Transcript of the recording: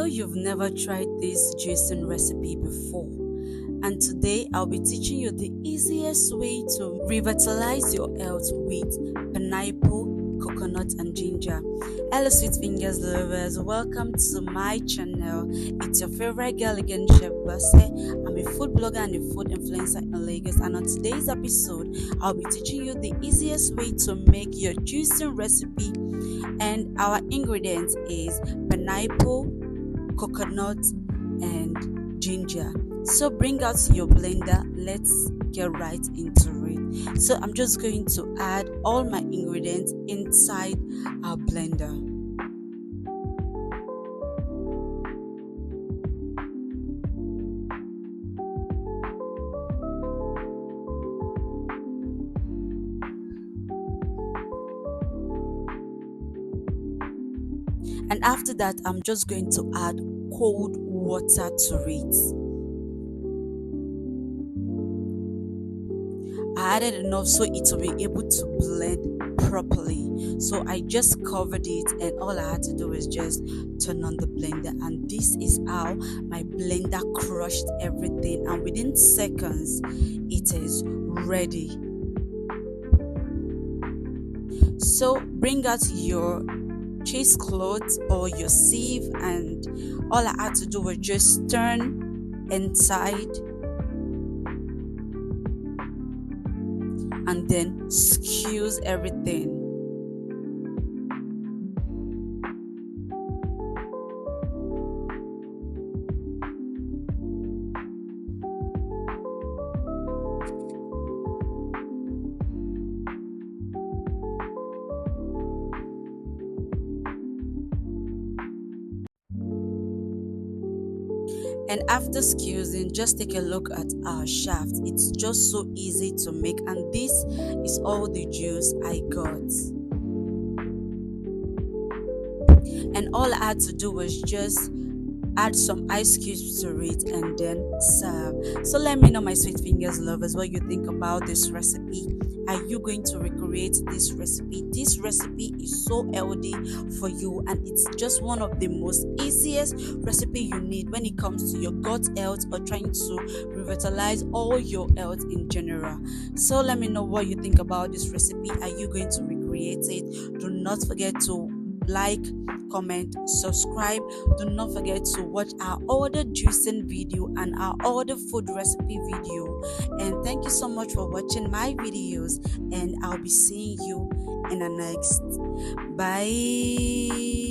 know you've never tried this juicing recipe before, and today I'll be teaching you the easiest way to revitalize your health with pineapple, coconut, and ginger. Hello, sweet fingers lovers, welcome to my channel. It's your favorite girl again, Chef Basse. I'm a food blogger and a food influencer in Lagos, and on today's episode, I'll be teaching you the easiest way to make your juicing recipe. And our ingredients is pineapple, coconut, and ginger. So bring out your blender, let's get right into it. So I'm just going to add all my ingredients inside our blender. And after that, I'm just going to add cold water to it. I added enough so it will be able to blend properly. So I just covered it, and all I had to do is just turn on the blender, and this is how my blender crushed everything, and within seconds it is ready. So bring out your cheesecloth or your sieve, and all I had to do was just turn inside and then squeeze everything. And after squeezing, just take a look at our shaft. It's just so easy to make, and this is all the juice I got. And all I had to do was just add some ice cubes to it and then serve. So let me know, my sweet fingers lovers, what you think about this recipe. Are you going to recreate this recipe? This recipe is so healthy for you, and it's just one of the most easiest recipe you need when it comes to your gut health or trying to revitalize all your health in general. So let me know what you think about this recipe. Are you going to recreate it? Do not forget to like, comment, subscribe. Do not forget to watch our other juicing video and our other food recipe video. And thank you so much for watching my videos, and I'll be seeing you in the next. Bye.